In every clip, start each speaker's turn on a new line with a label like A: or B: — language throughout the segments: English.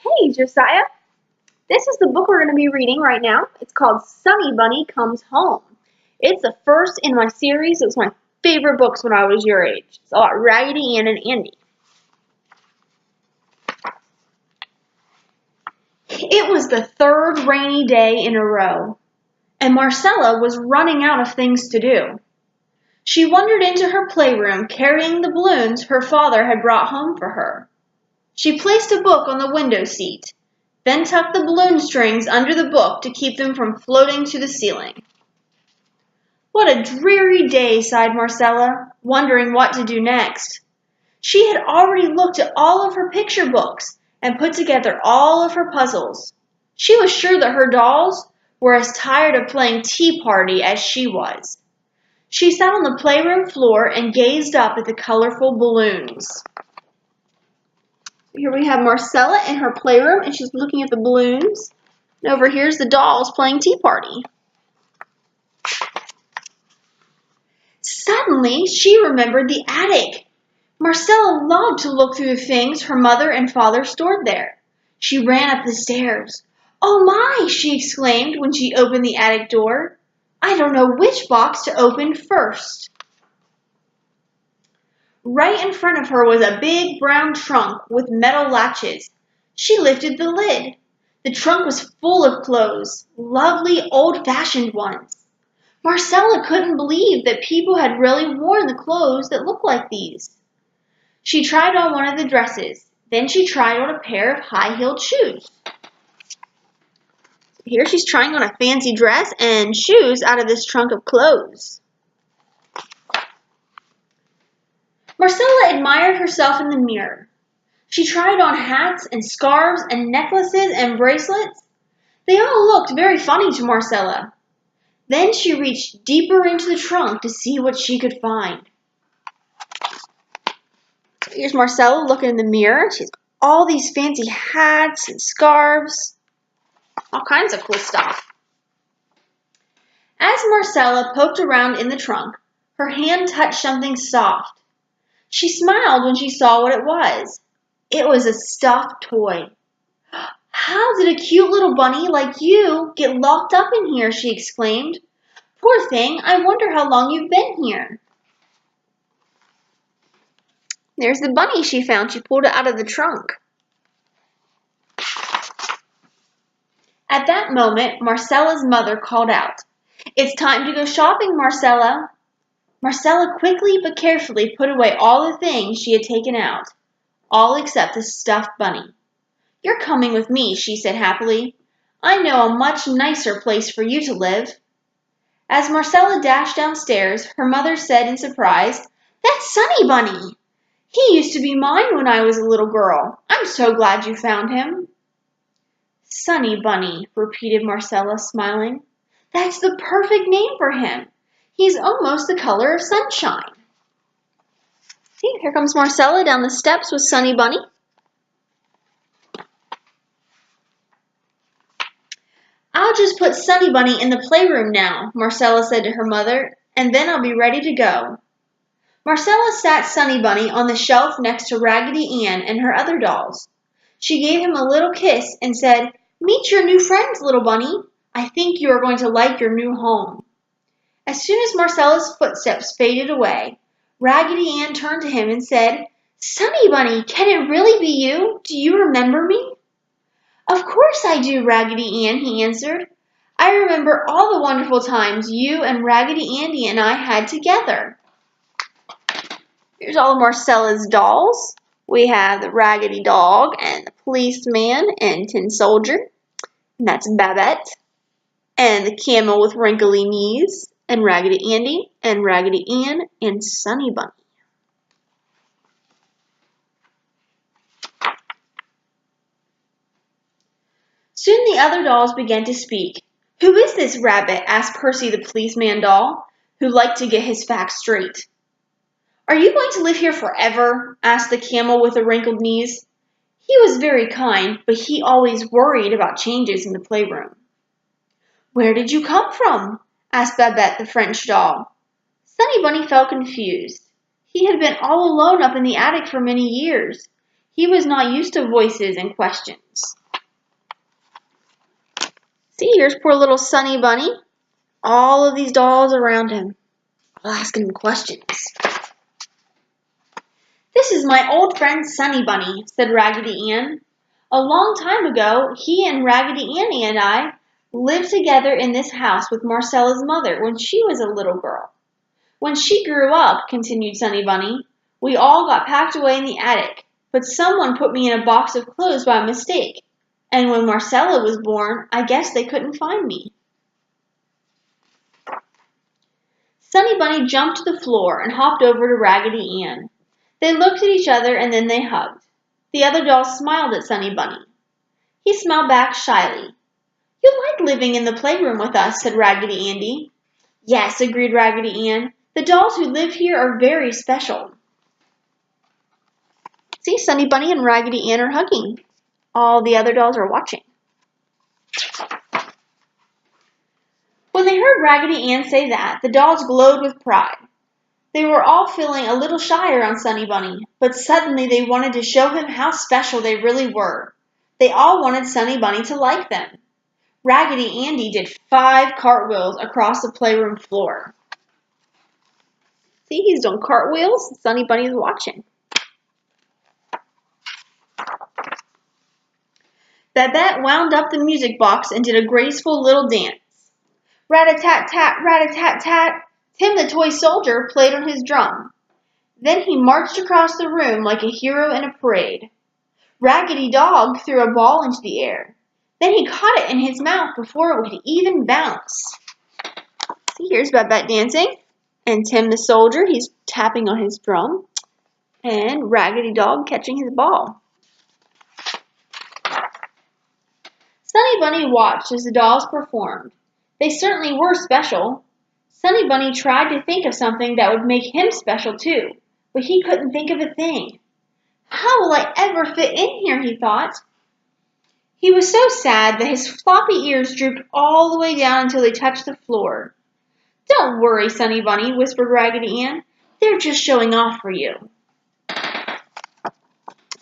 A: Hey, Josiah. This is the book we're going to be reading right now. It's called Sunny Bunny Comes Home. It's the first in my series. It was my favorite books when I was your age. It's about Raggedy Ann and Andy. It was the third rainy day in a row, and Marcella was running out of things to do. She wandered into her playroom carrying the balloons her father had brought home for her. She placed a book on the window seat, then tucked the balloon strings under the book to keep them from floating to the ceiling. What a dreary day, sighed Marcella, wondering what to do next. She had already looked at all of her picture books and put together all of her puzzles. She was sure that her dolls were as tired of playing tea party as she was. She sat on the playroom floor and gazed up at the colorful balloons. Here we have Marcella in her playroom, and she's looking at the balloons. And over here's the dolls playing tea party. Suddenly, she remembered the attic. Marcella loved to look through the things her mother and father stored there. She ran up the stairs. "Oh my!" she exclaimed when she opened the attic door. "I don't know which box to open first." Right in front of her was a big brown trunk with metal latches. She lifted the lid. The trunk was full of clothes, lovely old-fashioned ones. Marcella couldn't believe that people had really worn the clothes that looked like these. She tried on one of the dresses. Then she tried on a pair of high-heeled shoes. Here she's trying on a fancy dress and shoes out of this trunk of clothes. Marcella admired herself in the mirror. She tried on hats and scarves and necklaces and bracelets. They all looked very funny to Marcella. Then she reached deeper into the trunk to see what she could find. Here's Marcella looking in the mirror. She's got all these fancy hats and scarves. All kinds of cool stuff. As Marcella poked around in the trunk, her hand touched something soft. She smiled when she saw what it was. It was a stuffed toy. "How did a cute little bunny like you get locked up in here?" she exclaimed. "Poor thing, I wonder how long you've been here." There's the bunny she found. She pulled it out of the trunk. At that moment, Marcella's mother called out, "It's time to go shopping, Marcella." Marcella quickly but carefully put away all the things she had taken out, all except the stuffed bunny. "You're coming with me," she said happily. "I know a much nicer place for you to live." As Marcella dashed downstairs, her mother said in surprise, "That's Sunny Bunny. He used to be mine when I was a little girl. I'm so glad you found him." "Sunny Bunny," repeated Marcella, smiling. "That's the perfect name for him. He's almost the color of sunshine." See, here comes Marcella down the steps with Sunny Bunny. "I'll just put Sunny Bunny in the playroom now," Marcella said to her mother, "and then I'll be ready to go." Marcella sat Sunny Bunny on the shelf next to Raggedy Ann and her other dolls. She gave him a little kiss and said, "Meet your new friends, little bunny. I think you are going to like your new home." As soon as Marcella's footsteps faded away, Raggedy Ann turned to him and said, "Sunny Bunny, can it really be you? Do you remember me?" "Of course I do, Raggedy Ann," he answered. "I remember all the wonderful times you and Raggedy Andy and I had together." Here's all of Marcella's dolls. We have the Raggedy Dog and the Policeman and Tin Soldier. And that's Babette. And the Camel with Wrinkly Knees. And Raggedy Andy and Raggedy Ann and Sunny Bunny. Soon the other dolls began to speak. "Who is this rabbit?" asked Percy the policeman doll, who liked to get his facts straight. "Are you going to live here forever?" asked the camel with the wrinkled knees. He was very kind, but he always worried about changes in the playroom. "Where did you come from?" asked Babette the French doll. Sunny Bunny felt confused. He had been all alone up in the attic for many years. He was not used to voices and questions. See, here's poor little Sunny Bunny. All of these dolls around him, all asking him questions. "This is my old friend Sunny Bunny," said Raggedy Ann. "A long time ago, he and Raggedy Annie and I lived together in this house with Marcella's mother when she was a little girl. When she grew up," continued Sunny Bunny, "we all got packed away in the attic, but someone put me in a box of clothes by mistake, and when Marcella was born, I guess they couldn't find me." Sunny Bunny jumped to the floor and hopped over to Raggedy Ann. They looked at each other and then they hugged. The other dolls smiled at Sunny Bunny. He smiled back shyly. "You like living in the playroom with us," said Raggedy Andy. "Yes," agreed Raggedy Ann. "The dolls who live here are very special." See, Sunny Bunny and Raggedy Ann are hugging. All the other dolls are watching. When they heard Raggedy Ann say that, the dolls glowed with pride. They were all feeling a little shy around Sunny Bunny, but suddenly they wanted to show him how special they really were. They all wanted Sunny Bunny to like them. Raggedy Andy did 5 cartwheels across the playroom floor. See, he's doing cartwheels. Sunny Bunny's watching. Babette wound up the music box and did a graceful little dance. Rat-a-tat-tat, rat-a-tat-tat, Tim the toy soldier played on his drum. Then he marched across the room like a hero in a parade. Raggedy Dog threw a ball into the air. Then he caught it in his mouth before it would even bounce. See, here's Babette dancing. And Tim the soldier, he's tapping on his drum. And Raggedy Dog catching his ball. Sunny Bunny watched as the dolls performed. They certainly were special. Sunny Bunny tried to think of something that would make him special too, but he couldn't think of a thing. "How will I ever fit in here?" he thought. He was so sad that his floppy ears drooped all the way down until they touched the floor. "Don't worry, Sunny Bunny," whispered Raggedy Ann. "They're just showing off for you."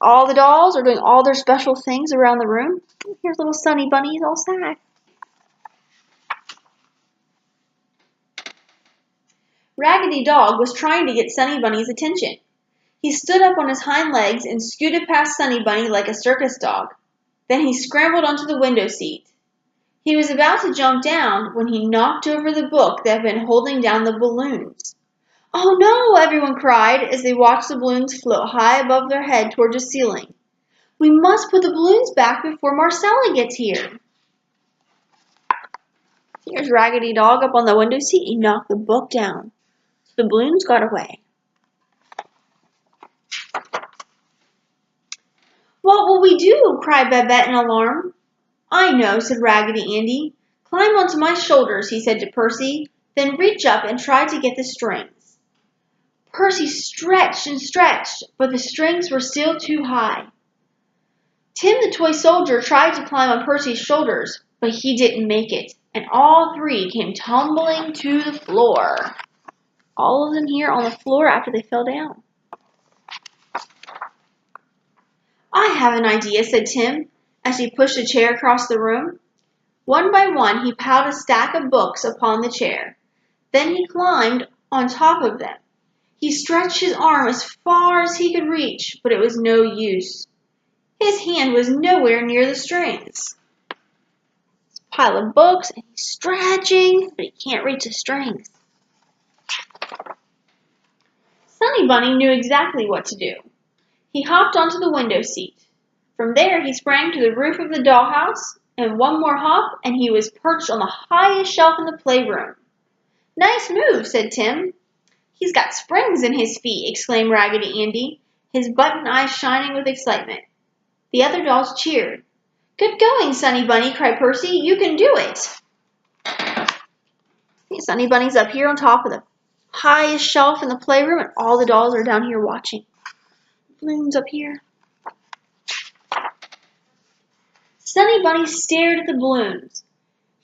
A: All the dolls are doing all their special things around the room. Here's little Sunny Bunny, he's all sad. Raggedy Dog was trying to get Sunny Bunny's attention. He stood up on his hind legs and scooted past Sunny Bunny like a circus dog. Then he scrambled onto the window seat. He was about to jump down when he knocked over the book that had been holding down the balloons. "Oh no!" everyone cried as they watched the balloons float high above their head toward the ceiling. "We must put the balloons back before Marcella gets here." Here's Raggedy Dog up on the window seat. He knocked the book down. The balloons got away. "What will we do?" cried Babette in alarm. "I know," said Raggedy Andy. "Climb onto my shoulders," he said to Percy, then reach up and try to get the strings. Percy stretched and stretched, but the strings were still too high. Tim the toy soldier tried to climb on Percy's shoulders, but he didn't make it, and all 3 came tumbling to the floor. All of them here on the floor after they fell down. "I have an idea," said Tim, as he pushed a chair across the room. One by one, he piled a stack of books upon the chair. Then he climbed on top of them. He stretched his arm as far as he could reach, but it was no use. His hand was nowhere near the strings. This pile of books, and he's stretching, but he can't reach the strings. Sunny Bunny knew exactly what to do. He hopped onto the window seat. From there, he sprang to the roof of the dollhouse, and one more hop, and he was perched on the highest shelf in the playroom. "Nice move," said Tim. "He's got springs in his feet," exclaimed Raggedy Andy, his button eyes shining with excitement. The other dolls cheered. "Good going, Sunny Bunny," cried Percy. "You can do it." See, Sunny Bunny's up here on top of the highest shelf in the playroom, and all the dolls are down here watching. Balloons up here. Sunny Bunny stared at the balloons.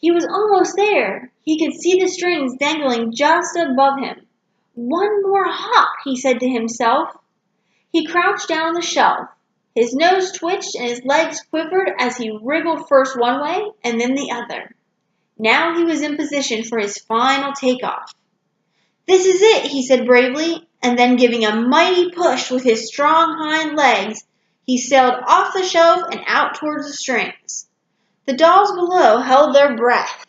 A: He was almost there. He could see the strings dangling just above him. "One more hop," he said to himself. He crouched down on the shelf. His nose twitched and his legs quivered as he wriggled first one way and then the other. Now he was in position for his final takeoff. "This is it," he said bravely, and then giving a mighty push with his strong hind legs, he sailed off the shelf and out towards the strings. The dolls below held their breath.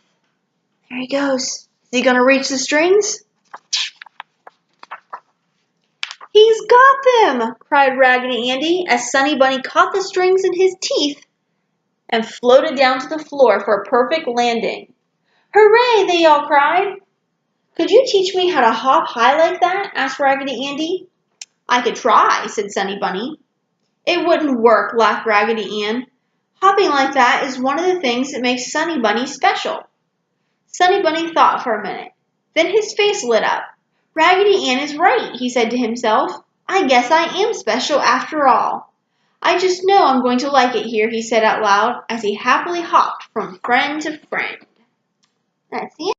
A: "There he goes. Is he going to reach the strings?" "He's got them!" cried Raggedy Andy as Sunny Bunny caught the strings in his teeth and floated down to the floor for a perfect landing. "Hooray!" they all cried. "Could you teach me how to hop high like that?" asked Raggedy Andy. "I could try," said Sunny Bunny. "It wouldn't work," laughed Raggedy Ann. "Hopping like that is one of the things that makes Sunny Bunny special." Sunny Bunny thought for a minute. Then his face lit up. "Raggedy Ann is right," he said to himself. "I guess I am special after all. I just know I'm going to like it here," he said out loud as he happily hopped from friend to friend. That's the end.